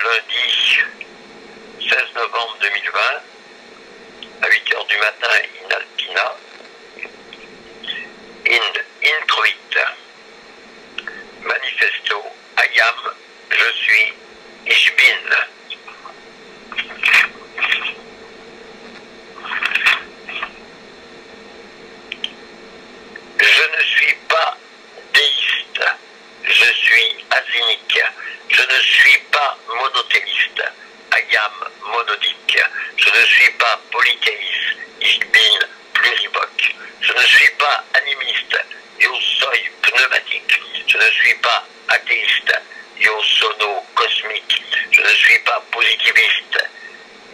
lundi 16 novembre 2020, à 8 heures du matin, in Alpina, introvit, manifesto, I am, je suis, ich bin. Je ne suis pas déiste, je suis asynique, je ne suis pas monothéiste, I am monodique, je ne suis pas polythéiste, ich bin plurivoque, je ne suis pas animiste, io soy pneumatique, je ne suis pas athéiste, io sono cosmique, je ne suis pas positiviste,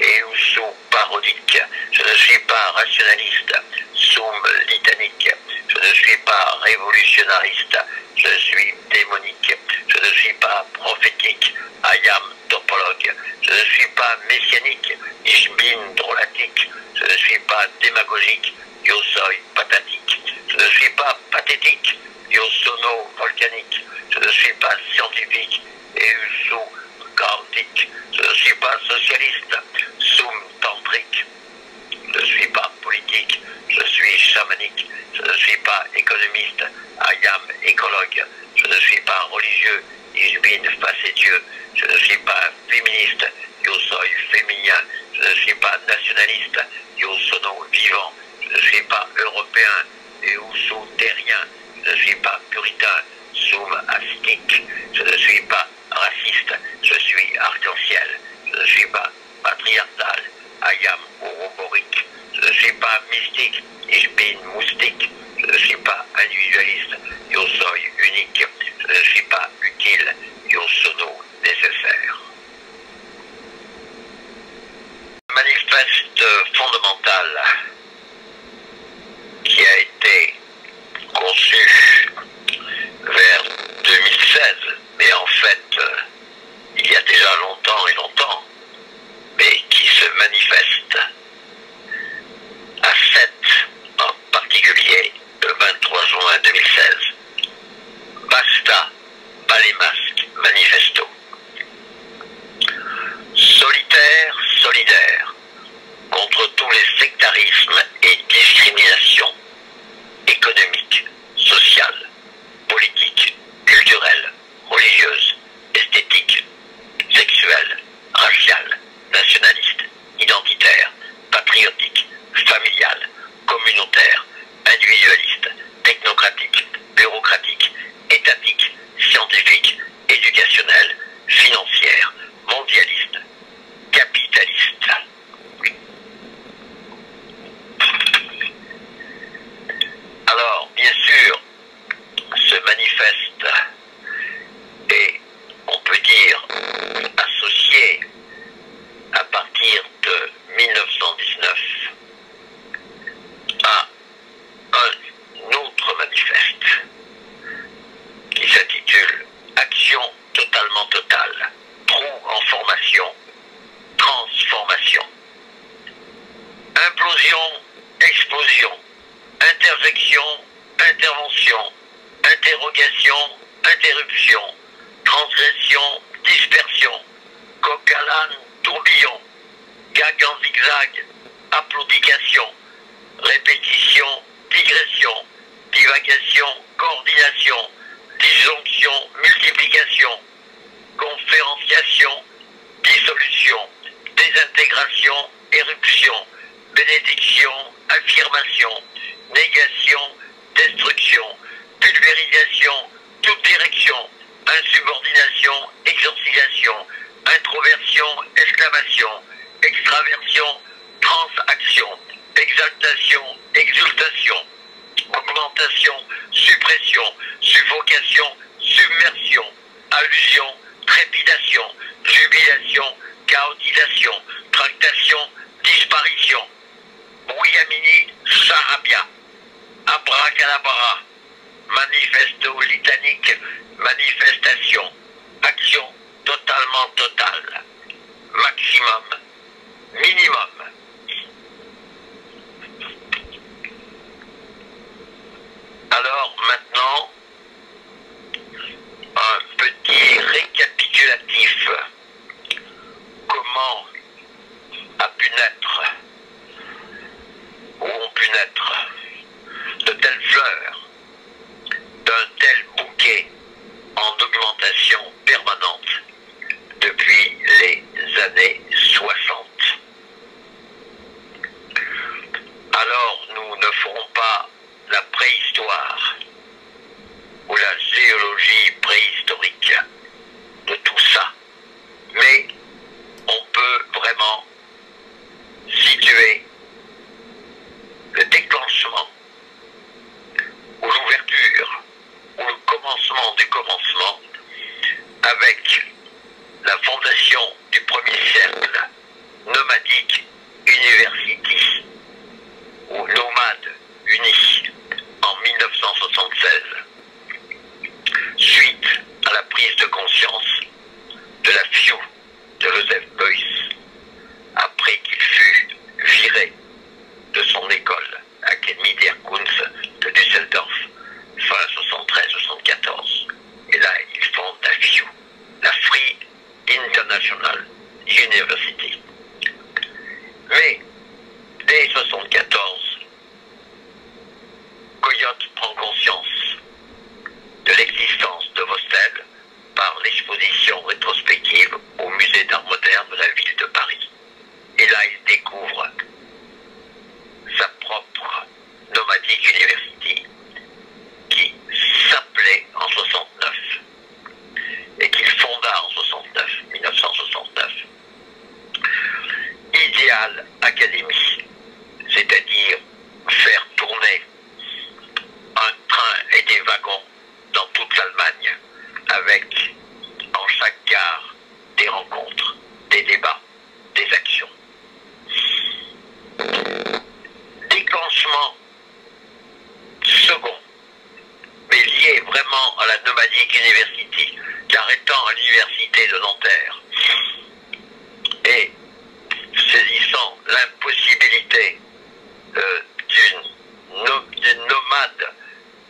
eu sou parodique, je ne suis pas rationaliste, sum litanique, je ne suis pas révolutionnariste, je suis démonique, je ne suis pas prophétique, I am topologue, je ne suis pas messianique, ich bin drôlatique, je ne suis pas démagogique, io soy pathétique, je ne suis pas pathétique, io sono volcanique, je ne suis pas scientifique, eu sou chaotique, je ne suis pas socialiste, sum tantrique, je ne suis pas politique, je suis chamanique, je ne suis pas économiste, I am écologue, je ne suis pas religieux, ich bin facétieux, je ne suis pas féministe, io soy féminin, je ne suis pas nationaliste, io sono vivant, je ne suis pas européen, eu sou terrien, je ne suis pas puritain, sum astique, je ne suis pas raciste, je suis arc-en-ciel, je ne suis pas patriarcal, I am ouroboриque, je ne suis pas mystique, ich bin moustique, je ne suis pas individualiste, io soy unique, je ne suis pas utile, io sono nécessaire. Manifeste fondamental qui a été conçu vers 2016, mais en fait, il y a déjà longtemps et longtemps, mais qui se manifeste à 7 en particulier, le 23 juin 2016. Basta, bas les masques, manifesto. Solitaire, solidaire, contre tous les sectarismes et discriminations économiques, sociales, politiques, culturelles, religieuses, esthétiques, sexuelles, raciales, nationalistes, identitaires, patriotiques, familiales, communautaires, individualistes, technocratiques, bureaucratiques, étatiques, scientifiques, éducationnelles, financières, mondialistes, capitalistes. Alors, bien sûr, ce manifeste est, on peut dire, associé à partir de 1919 à un autre manifeste qui s'intitule Action totalement totale, trou en formation, transformation. Implosion, explosion, interjection, intervention, interrogation, interruption, transgression, dispersion, coq à l'âne, tourbillon, gag en zigzag, applaudisation, répétition, digression, divagation, coordination, disjonction, multiplication, conférenciation, dissolution, désintégration, éruption, bénédiction, affirmation, négation, destruction, pulvérisation, toute direction, insubordination, exorcisation, introversion, exclamation, extraversion, transaction, exaltation, exultation, augmentation, suppression, suffocation, submersion, allusion, trépidation, jubilation, chaotisation, tractation, disparition, brouillamini, charabia, abracadabra, manifesto litanique, manifestation, action totalement totale, maximum, minimum. Alors maintenant, un petit récapitulatif ferons pas la préhistoire ou la géologie préhistorique de tout ça, mais on peut vraiment situer le déclenchement ou l'ouverture ou le commencement du commencement avec la fondation du premier cercle nomadique University ou Nomades Unis en 1976, suite à la prise de conscience de la FIU de Joseph Beuys après qu'il fut viré de son école, Académie der Kunst de Düsseldorf, fin 73-74. Et là, il fonde la FIU, la Free International University. Mais, dès 74, Coyote prend conscience de l'existence de Vostell par l'exposition rétrospective au musée d'art moderne de la ville de Paris. Et là, il découvre sa propre nomadique university qui s'appelait en 69 et qu'il fonda en 1969. Ideal Academy, c'est-à-dire faire tourner un train et des wagons dans toute l'Allemagne avec en chaque gare des rencontres, des débats, des actions. Déclenchement second, mais lié vraiment à la Nomadic University, car étant à l'université de Nanterre et saisissant l'impossibilité d'une nomade,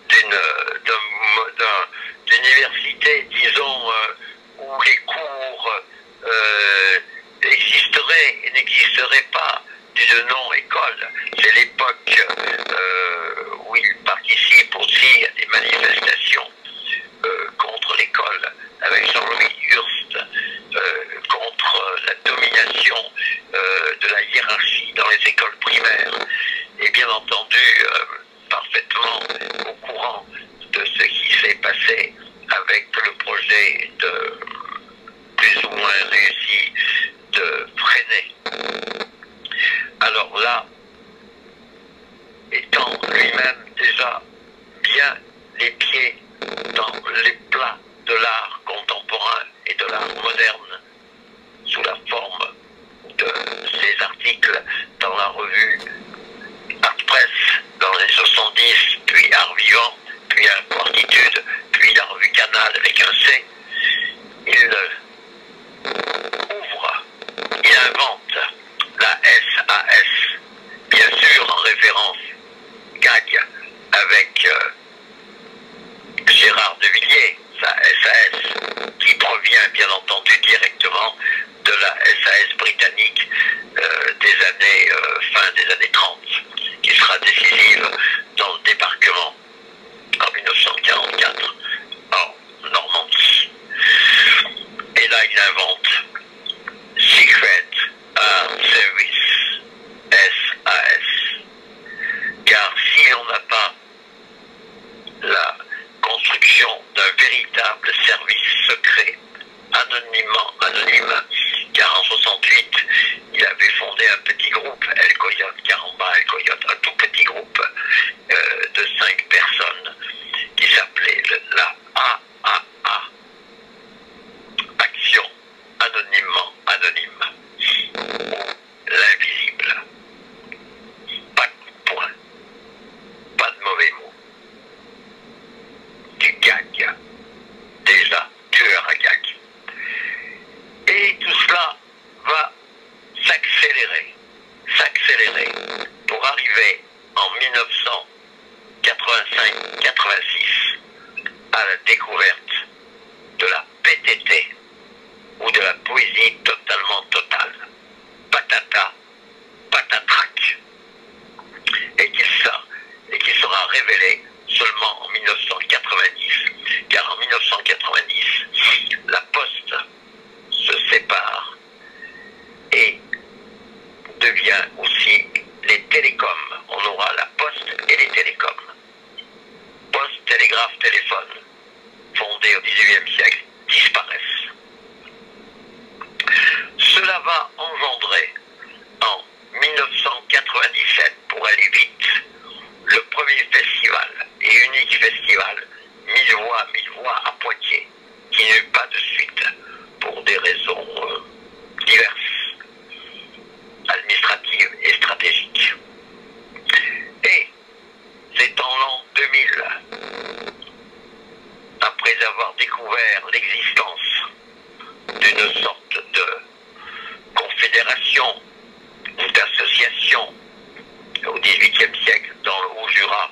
d'une université, disons, où les cours existeraient et n'existeraient pas d'une non-école. C'est l'époque où il participe aussi à des manifestations contre l'école, avec Jean-Louis Hurst, contre la domination de la hiérarchie dans les écoles primaires, et bien entendu parfaitement au courant de ce qui s'est passé avec le projet de plus ou moins réussi de Freinet. Alors là, étant lui-même déjà bien les pieds dans les plats de l'art contemporain et de l'art moderne, sous la forme de ses articles dans la revue Art Press dans les 70, puis Art Vivant, puis Quartitude, puis la revue Canal avec un C, il ouvre, il invente la SAS, bien sûr en référence gag avec Gérard de Villiers, sa SAS, qui provient bien entendu directement de la SAS britannique des années, fin des années 30, qui sera décisive dans le débarquement en 1944 en Normandie. Et là, il invente Secret Art Service, SAS, car si on n'a pas la construction d'un véritable service secret, anonyme, car en 68, il avait fondé un petit groupe, El Coyote, Caramba El Coyote, un tout petit groupe de 5 personnes qui s'appelait la AAA, Action Anonymement Anonyme, ou l'invisible. Pas de point, pas de mauvais mots, du gag, déjà tueur à gag. Et tout cela va s'accélérer pour arriver en 1985-86 à la découverte de la PTT ou de la poésie totalement totale, patata, patatrac, et qui sera révélé seulement en 1990, car en 1990, la Poste se sépare et devient aussi les télécoms. On aura la Poste 2017, pour aller vite, le premier festival et unique festival 1000 voix à Poitiers, qui n'eut pas de suite pour des raisons diverses, administratives et stratégiques. Et c'est en l'an 2000, après avoir découvert l'existence d'une sorte de confédération ou d'association au XVIIIe siècle dans le Haut-Jura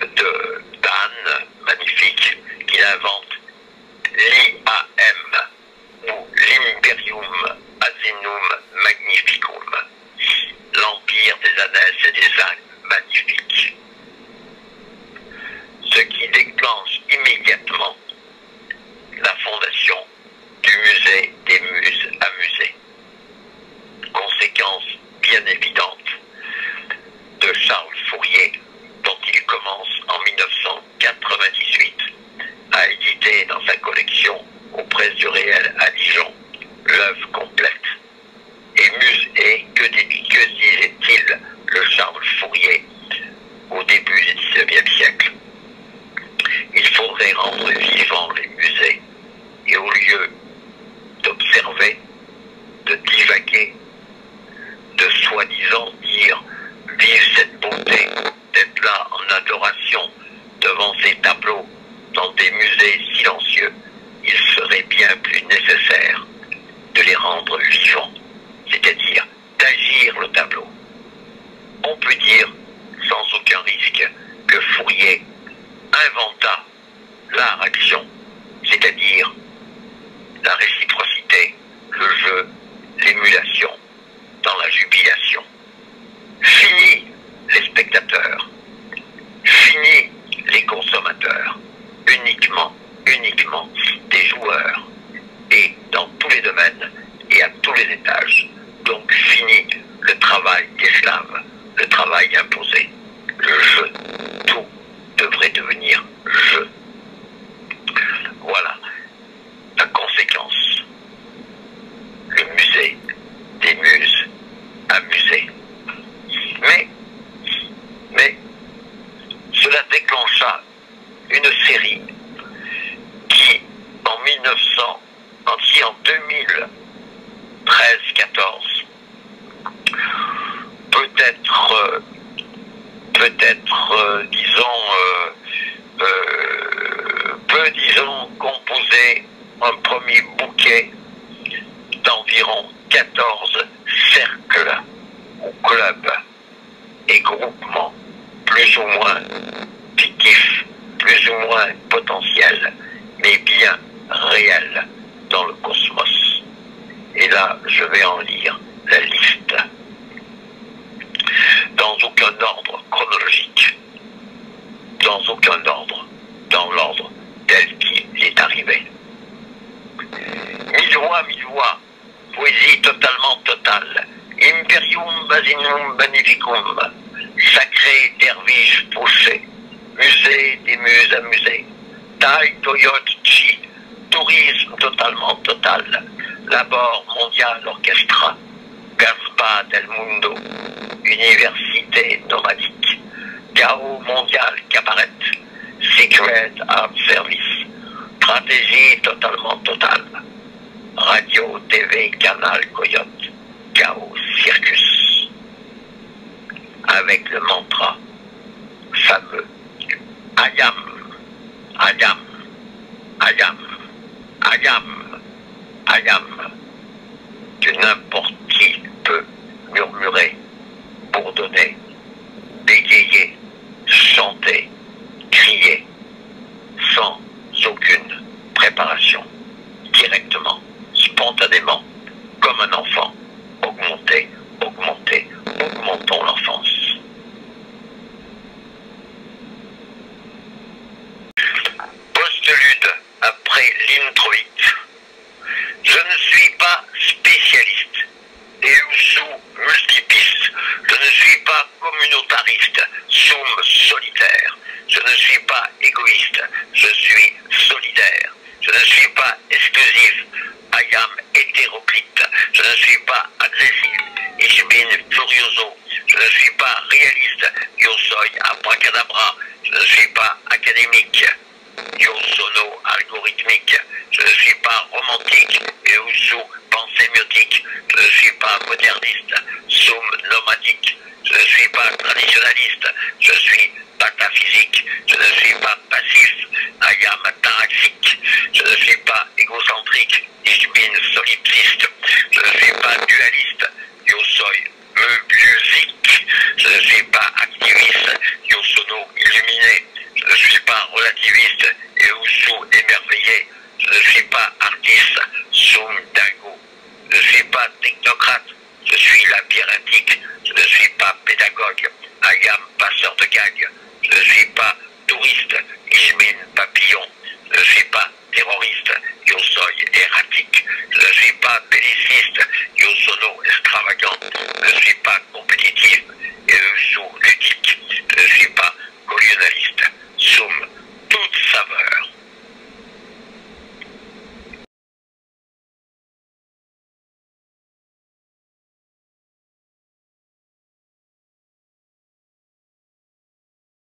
d'Anne, magnifique, qu'il invente l'IAM ou l'Imperium Asinum Magnificum, l'empire des ânesse et des ânes magnifiques, ce qui déclenche immédiatement la fondation du musée des Muses à Musée. Conséquence bien évidente de Charles Fourier, dont il commence en 1998 à éditer dans sa collection aux Presses du Réel à Dijon l'œuvre complète. Et que disait-il le Charles Fourier au début du XIXe siècle? Il faudrait rendre vivants les musées et au lieu d'observer, de divaguer, de soi-disant dire « vive cette beauté », d'être là en adoration devant ces tableaux dans des musées silencieux, il serait bien plus nécessaire de les rendre vivants, c'est-à-dire d'agir le tableau. On peut dire, sans aucun risque, que Fourier inventa l'art-action, c'est-à-dire la réciprocité, le jeu, l'émulation, dans la jubilation. Fini les spectateurs, fini les consommateurs, uniquement des joueurs, et dans tous les domaines et à tous les étages. Donc fini le travail d'esclave, le travail imposé, le jeu. Tout devrait devenir jeu. Voilà la conséquence. Le musée des Muses à Musée. Mais cela déclencha une série qui, en 2013-14, disons, composer un premier bouquet d'environ 14 cercles ou clubs et groupements plus ou moins fictifs, plus ou moins potentiels, mais bien réels dans le cosmos. Et là, je vais en lire la liste. Dans aucun ordre chronologique, dans aucun ordre, dans l'ordre tel qu'il est arrivé. 1000 voix, poésie totalement totale, Imperium Basinum Magnificum, sacré derviche fauché, musée des Muses à Musée, Tai Toyotchi, tourisme totalement total, Labor Mondial Orchestra, Gaspa del Mundo, Université nomadique, Chaos Mondial Cabaret, Secret Art Service, stratégie totalement totale, Radio TV Canal Coyote, Chaos Circus, avec le mantra fameux Ayam, Ayam, Ayam, Ayam, Ayam, que n'importe qui peut murmurer, bourdonner, bégayer, chanter, crier, sans aucune préparation, directement, spontanément, comme un enfant. Augmentons l'enfance. Postlude après l'introïte. Je ne suis pas spécialiste Je ne suis pas réaliste. Yo soy abracadabra. Je ne suis pas académique. Yo sono algorithmique. Je ne suis pas romantique. Eusu pensémiotique. Je ne suis pas moderniste. Sum nomadique. Je ne suis pas traditionnaliste. Je suis pataphysique. Je ne suis pas passif. I am taraxique. Je ne suis pas égocentrique. Ich bin solipsiste. Je ne suis pas dualiste.